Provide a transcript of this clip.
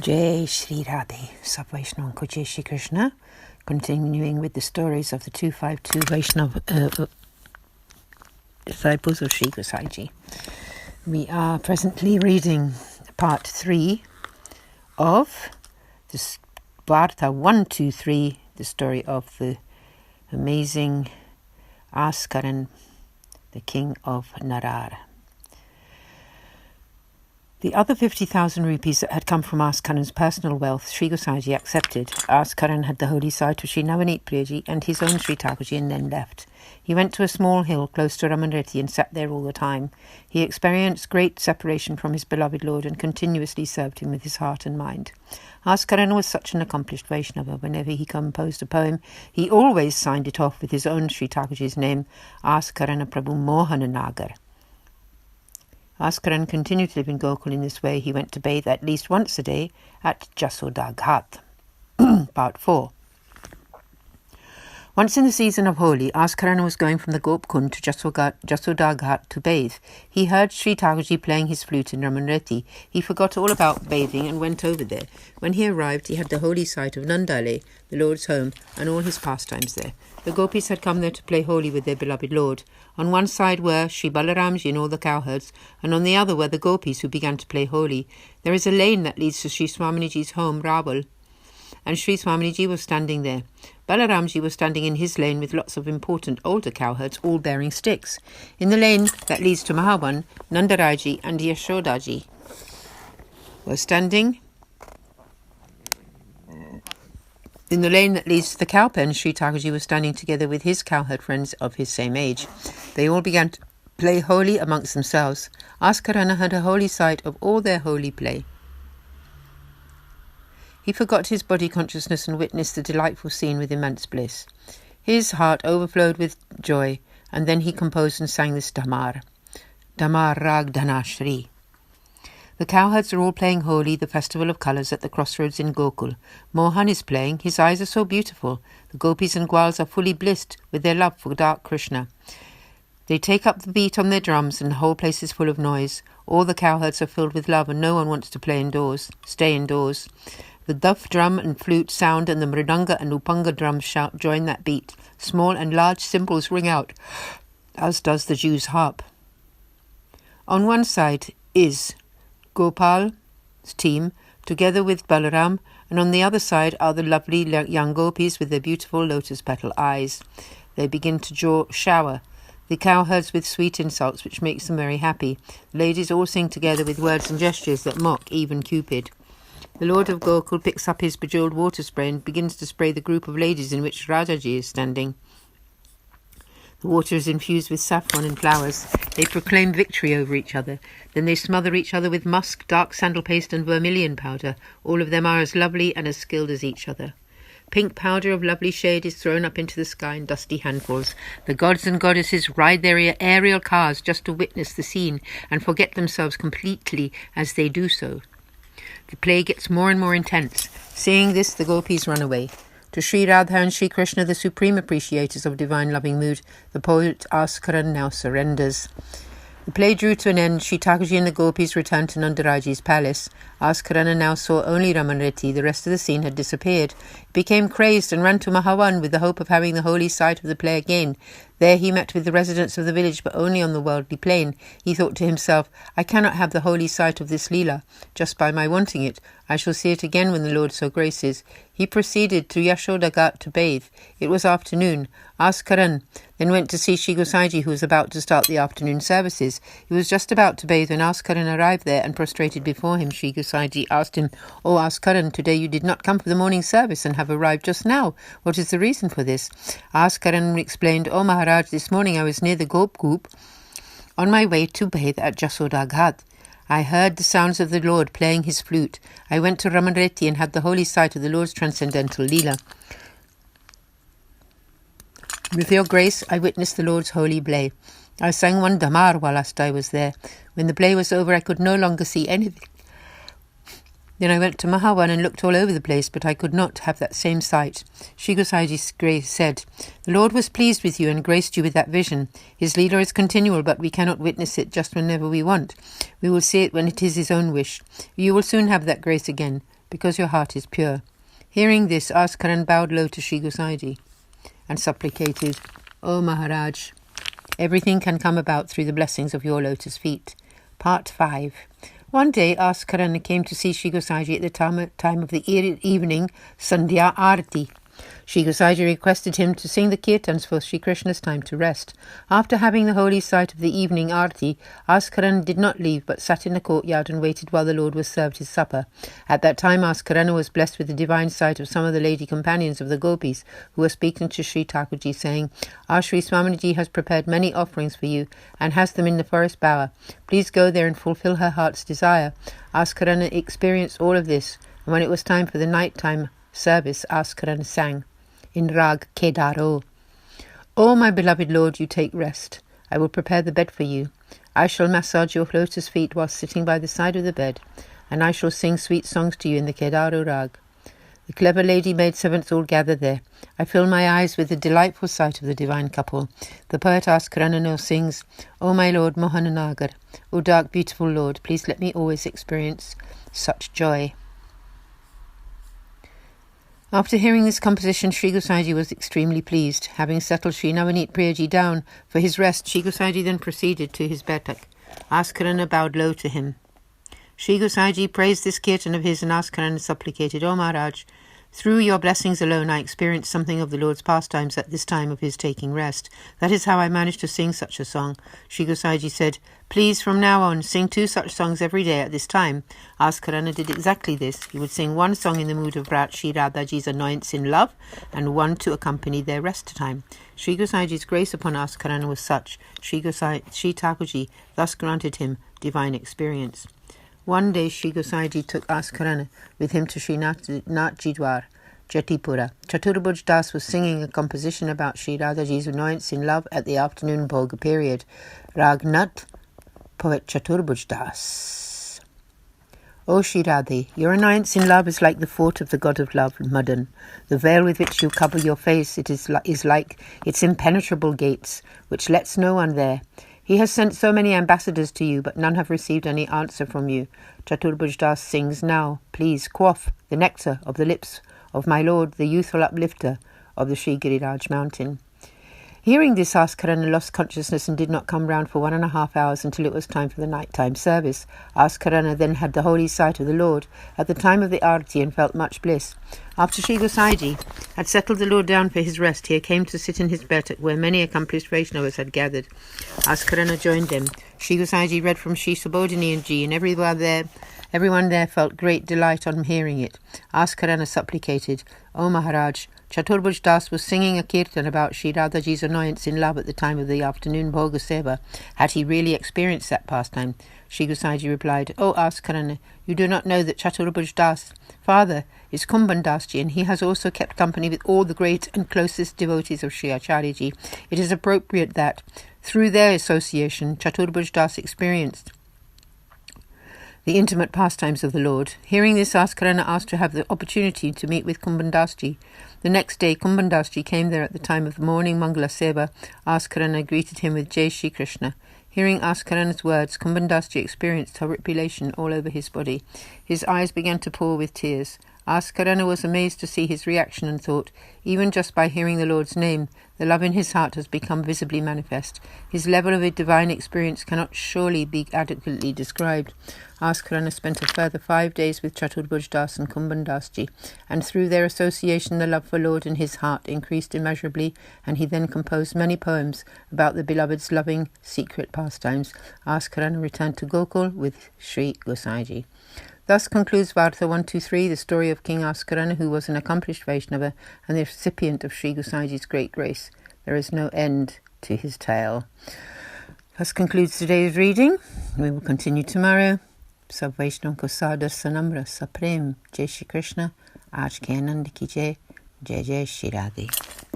Jai Shri Radhe, Sab Vaishnav Ko Jai Shri Krishna. Continuing with the stories of the 252 Vaishnav disciples of Sri Gosaiji. We are presently reading part 3 of this Varta 123, the story of the amazing Aaskaran, the king of Narar. The other 50,000 rupees that had come from Aaskaran's personal wealth, Sri Gosaiji accepted. Aaskaran had the holy sight of Sri Navneet Priyaji and his own Sri Thakurji and then left. He went to a small hill close to Ramanreti and sat there all the time. He experienced great separation from his beloved Lord and continuously served him with his heart and mind. Aaskaran was such an accomplished Vaishnava. Whenever he composed a poem, he always signed it off with his own Sri Thakurji's name, Aaskaran Prabhu Mohana Nagar. Aaskaran continued to live in Gokul in this way. He went to bathe at least once a day at Jasoda Ghat. Part 4. Once in the season of Holi, Aaskaran was going from the Gopkund to Jasoda Ghat to bathe. He heard Sri Thakurji playing his flute in Ramanreti. He forgot all about bathing and went over there. When he arrived, he had the holy sight of Nandale, the Lord's home, and all his pastimes there. The gopis had come there to play Holi with their beloved Lord. On one side were Sri Balaramji and all the cowherds, and on the other were the gopis who began to play Holi. There is a lane that leads to Sri Swaminiji's home, Rawal, and Sri Swaminiji was standing there. Balaramji was standing in his lane with lots of important older cowherds, all bearing sticks. In the lane that leads to Mahavan, Nandaraji and Yashodaji were standing. In the lane that leads to the cowpen, Sri Thakurji was standing together with his cowherd friends of his same age. They all began to play Holi amongst themselves. Aaskaran had a holy sight of all their holy play. He forgot his body consciousness and witnessed the delightful scene with immense bliss. His heart overflowed with joy, and then he composed and sang this Damar Rag Dhanashri. The cowherds are all playing Holi, the festival of colours, at the crossroads in Gokul. Mohan is playing. His eyes are so beautiful. The gopis and gwals are fully blissed with their love for dark Krishna. They take up the beat on their drums and the whole place is full of noise. All the cowherds are filled with love and no one wants to stay indoors. The duff drum and flute sound and the mridanga and upanga drums shout join that beat. Small and large cymbals ring out, as does the Jew's harp. On one side is Gopal's team, together with Balaram, and on the other side are the lovely young gopis with their beautiful lotus petal eyes. They begin to shower the cowherds with sweet insults, which makes them very happy. The ladies all sing together with words and gestures that mock even Cupid. The Lord of Gokul picks up his bejeweled water spray and begins to spray the group of ladies in which Vraja is standing. The water is infused with saffron and flowers. They proclaim victory over each other. Then they smother each other with musk, dark sandal paste and vermilion powder. All of them are as lovely and as skilled as each other. Pink powder of lovely shade is thrown up into the sky in dusty handfuls. The gods and goddesses ride their aerial cars just to witness the scene and forget themselves completely as they do so. The play gets more and more intense. Seeing this, the gopis run away. To Sri Radha and Sri Krishna, the supreme appreciators of divine loving mood, the poet Aaskaran now surrenders. The play drew to an end. Sri Thakurji and the gopis returned to Nandaraji's palace. Aaskaran now saw only Ramanreti. The rest of the scene had disappeared. He became crazed and ran to Mahavan with the hope of having the holy sight of the play again. There he met with the residents of the village, but only on the worldly plane. He thought to himself, I cannot have the holy sight of this Leela, just by my wanting it. I shall see it again when the Lord so graces. He proceeded to Yashoda Ghat to bathe. It was afternoon. Aaskaran then went to see Sri Gosaiji, who was about to start the afternoon services. He was just about to bathe when Aaskaran arrived there and prostrated before him. Sri Gosaiji asked him, "O Aaskaran, today you did not come for the morning service and have arrived just now. What is the reason for this?" Aaskaran explained, "O Maharaj, this morning I was near the Gopkoop on my way to bathe at Jasoda Ghat. I heard the sounds of the Lord playing his flute. I went to Ramanreti and had the holy sight of the Lord's transcendental Leela. With your grace, I witnessed the Lord's holy play. I sang one Damar whilst I was there. When the play was over, I could no longer see anything. Then I went to Mahavan and looked all over the place, but I could not have that same sight." Sri Gosaiji Grace said, "The Lord was pleased with you and graced you with that vision. His Leela is continual, but we cannot witness it just whenever we want. We will see it when it is his own wish. You will soon have that grace again. because your heart is pure. Hearing this, Aaskaran bowed low to Sri Gosaiji and supplicated, O Maharaj, everything can come about through the blessings of your lotus feet. Part 5. One day, Aaskaran came to see Sri Gosaiji at the time of the evening Sandhya Arati. Sri Gosaiji requested him to sing the kirtans for Sri Krishna's time to rest. After having the holy sight of the evening Arati, Aaskaran did not leave but sat in the courtyard and waited while the Lord was served his supper. At that time, Aaskaran was blessed with the divine sight of some of the lady companions of the gopis who were speaking to Sri Thakurji, saying, Our Sri Swaminiji has prepared many offerings for you and has them in the forest bower. Please go there and fulfill her heart's desire. Aaskaran experienced all of this, and when it was time for the night-time service, Aaskaran sang in Rag Kedaro. O my beloved Lord, you take rest. I will prepare the bed for you. I shall massage your lotus feet while sitting by the side of the bed, and I shall sing sweet songs to you in the Kedaro Rag. The clever lady maidservants all gather there. I fill my eyes with the delightful sight of the divine couple. The poet Aaskaran now sings, O my Lord Mohananagar, O dark beautiful Lord, please let me always experience such joy. After hearing this composition, Sri Gosaiji was extremely pleased. Having settled Sri Navaneet Priyaji down for his rest, Sri Gosaiji then proceeded to his betak. Aaskaran bowed low to him. Sri Gosaiji praised this kirtan of his and Aaskaran supplicated, O Maharaj, through your blessings alone I experienced something of the Lord's pastimes at this time of his taking rest. That is how I managed to sing such a song. Sri Gosaiji said, Please from now on sing 2 such songs every day at this time. Aaskaran did exactly this. He would sing 1 song in the mood of Sri Radhaji's annoyance in love and 1 to accompany their rest time. Sri Gosaiji's grace upon Aaskaran was such. Sri Thakurji thus granted him divine experience. One day Sri Gosaiji took Aaskaran with him to Sri Natjidwar, Jatipura. Chaturbhuj Das was singing a composition about Sri Radhaji's annoyance in love at the afternoon bhoga period. Ragnat, poet Chaturbhuj Das. O Sri Radhe, your annoyance in love is like the fort of the god of love, Madan. The veil with which you cover your face is like its impenetrable gates, which lets no one there. He has sent so many ambassadors to you, but none have received any answer from you. Chaturbhuj Das sings now, please quaff the nectar of the lips of my Lord, the youthful uplifter of the Sri Giriraj mountain. Hearing this, Aaskaran lost consciousness and did not come round for 1.5 hours until it was time for the night-time service. Aaskaran then had the holy sight of the Lord at the time of the Arati and felt much bliss. After Sri Gosaiji had settled the Lord down for his rest, he came to sit in his betak where many accomplished Vaishnavas had gathered. Aaskaran joined them. Sri Gosaiji read from Sri Subodhini and everyone there felt great delight on hearing it. Aaskaran supplicated, O Maharaj, Chaturbhuj Das was singing a kirtan about Sri Radhaji's annoyance in love at the time of the afternoon bhoga seva. Had he really experienced that pastime? Sri Gosaiji replied, O Aaskaran, you do not know that Chaturbhuj Das' father is Kumban Dasji, and he has also kept company with all the great and closest devotees of Sri Acharyaji. It is appropriate that, through their association, Chaturbhuj Das experienced the intimate pastimes of the Lord. Hearing this, Aaskaran asked to have the opportunity to meet with Kumban Dasji. The next day, Kumban Dasji came there at the time of the morning Mangala Seva. Aaskaran greeted him with Jai Shri Krishna. Hearing Aaskaran's words, Kumban Dasji experienced horripilation all over his body. His eyes began to pour with tears. Aaskaran was amazed to see his reaction and thought, even just by hearing the Lord's name, the love in his heart has become visibly manifest. His level of divine experience cannot surely be adequately described. Aaskaran spent a further 5 days with Chaturbhuj Das and Kumban Dasji, and through their association the love for Lord in his heart increased immeasurably, and he then composed many poems about the beloved's loving secret pastimes. Aaskaran returned to Gokul with Sri Gosaiji. Thus concludes Varta 123, the story of King Aaskaran, who was an accomplished Vaishnava and the recipient of Sri Gosaiji's great grace. There is no end to his tale. Thus concludes today's reading. We will continue tomorrow. Sab Vaishnav ko sadar sanamra saprem. Jai Shri Krishna. Aaj ke Anand ki jai. Jai Jai Shri Radhe.